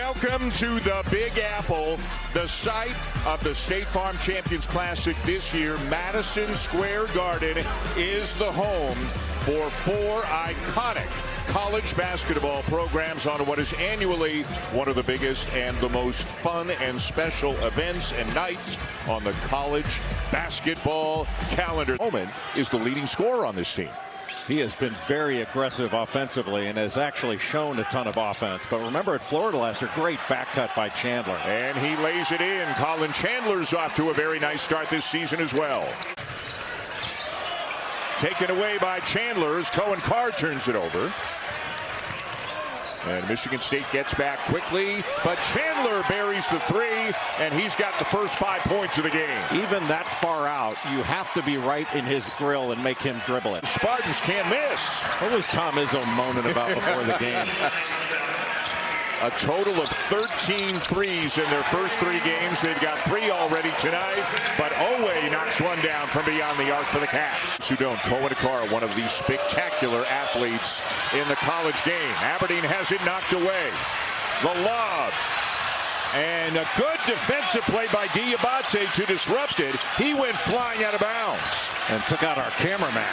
Welcome to the Big Apple, the site of the State Farm Champions Classic this year. Madison Square Garden is the home for four iconic college basketball programs on what is annually one of the biggest and the most fun and special events and nights on the college basketball calendar. Bowman is the leading scorer on this team. He has been very aggressive offensively and has actually shown a ton of offense. But remember at Florida last year, great back cut by Chandler. And he lays it in. Colin Chandler's off to a very nice start this season as well. Taken away by Chandler as Cohen Carr turns it over. And Michigan State gets back quickly, but Chandler buries the three, and he's got the first 5 points of the game. Even that far out, you have to be right in his grill and make him dribble it. The Spartans can't miss. What was Tom Izzo moaning about before the game? A total of 13 threes in their first 3 games. They've got 3 already tonight, but Owe knocks one down from beyond the arc for the Cats. Who don't. Cohen Carr, one of these spectacular athletes in the college game. Aberdeen has it knocked away. The lob. And a good defensive play by Diabate to disrupt it. He went flying out of bounds. And took out our cameraman.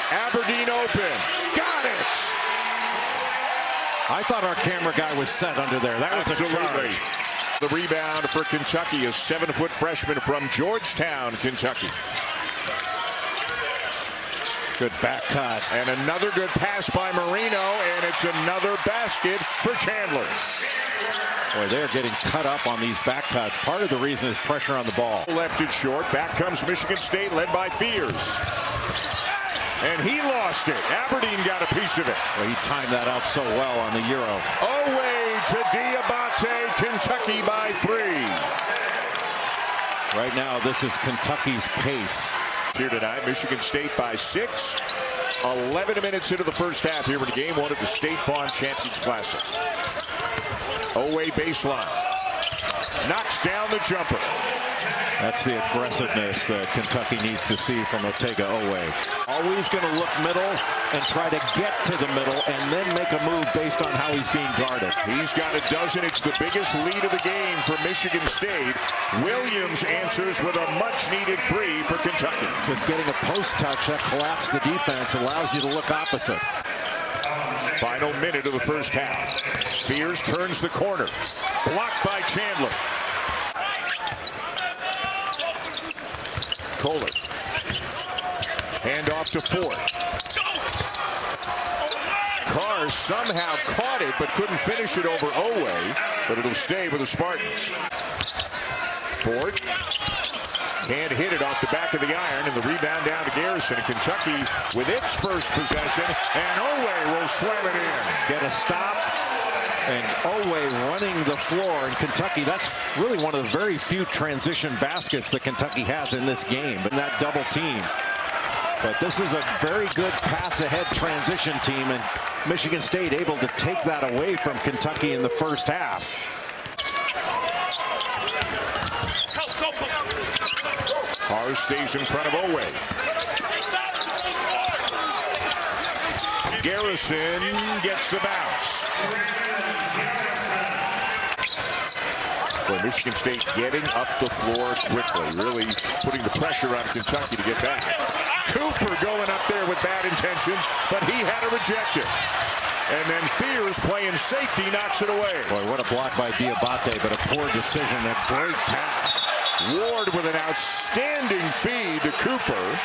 Aberdeen open. Got it! I thought our camera guy was set under there. That was absolutely. A charge. The rebound for Kentucky, a 7-foot freshman from Georgetown, Kentucky. Good back cut. And another good pass by Marino, and it's another basket for Chandler. Boy, they're getting cut up on these back cuts. Part of the reason is pressure on the ball. Left it short. Back comes Michigan State, led by Fears. And he lost it. Aberdeen got a piece of it. Well, he timed that out so well on the Euro. Away to Diabate, Kentucky by 3. Right now, this is Kentucky's pace. Here tonight, Michigan State by 6. 11 minutes into the first half here in game 1 of the State Farm Champions Classic. Away baseline. Knocks down the jumper. That's the aggressiveness that Kentucky needs to see from Otega Owe. Always going to look middle and try to get to the middle and then make a move based on how he's being guarded. He's got a dozen. It's the biggest lead of the game for Michigan State. Williams answers with a much-needed 3 for Kentucky. Just getting a post touch that collapsed the defense allows you to look opposite. Final minute of the first half. Fears turns the corner. Blocked by Chandler. Kohler. Hand off to Ford. Carr somehow caught it but couldn't finish it over Owe, but it'll stay with the Spartans. Ford can't hit it off the back of the iron, and the rebound down to Garrison. And Kentucky with its first possession, and Owe will slam it in. Get a stop. And Owe running the floor in Kentucky. That's really one of the very few transition baskets that Kentucky has in this game, in that double team. But this is a very good pass-ahead transition team, and Michigan State able to take that away from Kentucky in the first half. Carr stays in front of Owe. Garrison gets the bounce. For Michigan State getting up the floor quickly, really putting the pressure on Kentucky to get back. Cooper going up there with bad intentions, but he had to reject it. And then Fears playing safety knocks it away. Boy, what a block by Diabate, but a poor decision, a great pass. Ward with an outstanding feed to Cooper.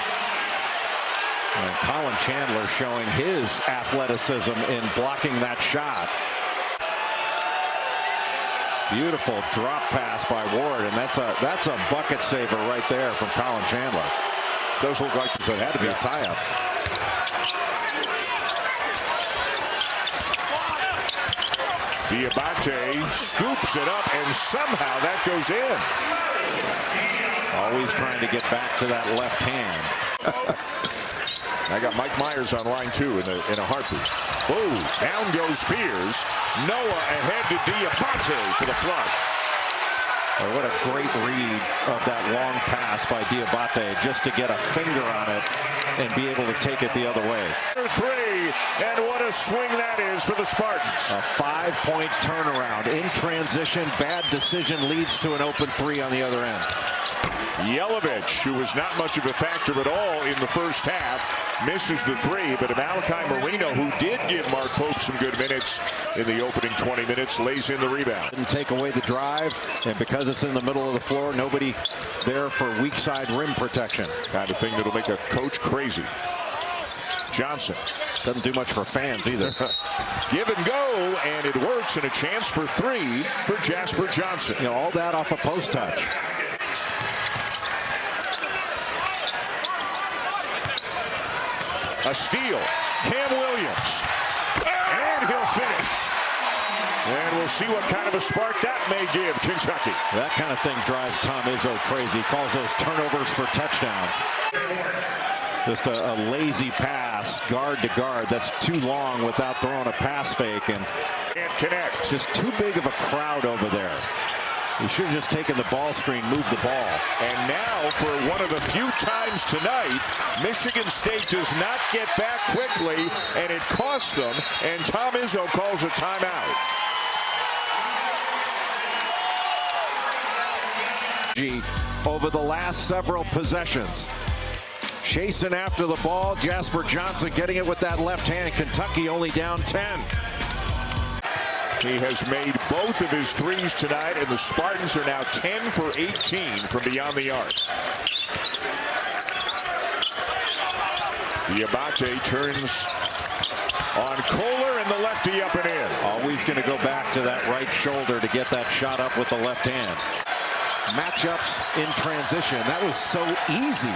And Colin Chandler showing his athleticism in blocking that shot. Beautiful drop pass by Ward, and that's a bucket saver right there from Colin Chandler. Those look like so it had to be a tie-up. Diabate scoops it up, and somehow that goes in. Always trying to get back to that left hand. I got Mike Myers on line 2 in a heartbeat. Whoa, down goes Fears. Noah ahead to Diabate for the flush. Oh, what a great read of that long pass by Diabate, just to get a finger on it and be able to take it the other way. 3, and what a swing that is for the Spartans. A 5-point turnaround in transition. Bad decision leads to an open 3 on the other end. Yelovich, who was not much of a factor at all in the first half, misses the 3, but Malachi Marino, who did give Mark Pope some good minutes in the opening 20 minutes, lays in the rebound. Didn't take away the drive, and because it's in the middle of the floor, nobody there for weak side rim protection. Kind of thing that'll make a coach crazy. Johnson. Doesn't do much for fans either. Give and go, and it works, and a chance for 3 for Jasper Johnson. You know, all that off a post touch. A steal. Cam Williams. And he'll finish. And we'll see what kind of a spark that may give Kentucky. That kind of thing drives Tom Izzo crazy. He calls those turnovers for touchdowns. Just a lazy pass, guard to guard. That's too long without throwing a pass fake. And can't connect. Just too big of a crowd over there. He should have just taken the ball screen, moved the ball. And now, for one of the few times tonight, Michigan State does not get back quickly, and it costs them, and Tom Izzo calls a timeout. Over the last several possessions. Chasing after the ball, Jasper Johnson getting it with that left hand. Kentucky only down 10. He has made both of his 3s tonight, and the Spartans are now 10 for 18 from beyond the arc. Diabate turns on Kohler, and the lefty up and in. Always going to go back to that right shoulder to get that shot up with the left hand. Matchups in transition. That was so easy.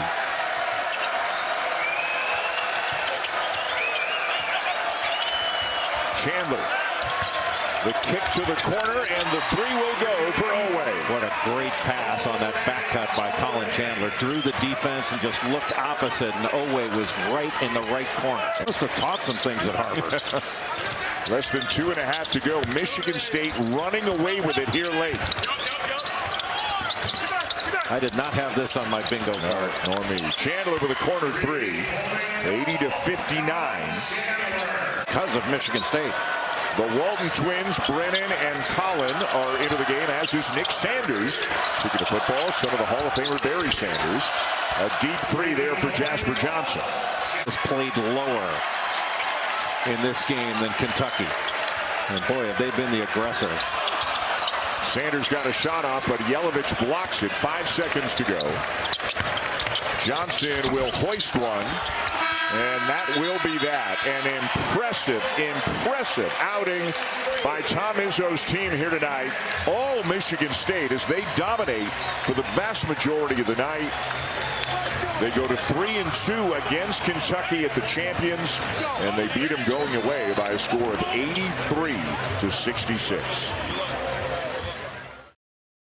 Chandler. The kick to the corner, and the 3 will go for Oweh. What a great pass on that back cut by Colin Chandler. Through the defense and just looked opposite, and Oweh was right in the right corner. Must have taught some things at Harvard. Less than 2.5 to go. Michigan State running away with it here late. I did not have this on my bingo card. Nor me. Chandler with a corner 3. 80-59. Because of Michigan State. The Walton twins, Brennan and Colin, are into the game, as is Nick Sanders. Speaking of football, son of the Hall of Famer Barry Sanders. A deep 3 there for Jasper Johnson. Has played lower in this game than Kentucky. And boy, have they been the aggressor. Sanders got a shot off, but Yelovich blocks it. 5 seconds to go. Johnson will hoist one. And that will be that. An impressive outing by Tom Izzo's team here tonight. All Michigan State, as they dominate for the vast majority of the night. They go to 3-2 against Kentucky at the champions, and they beat them going away by a score of 83-66.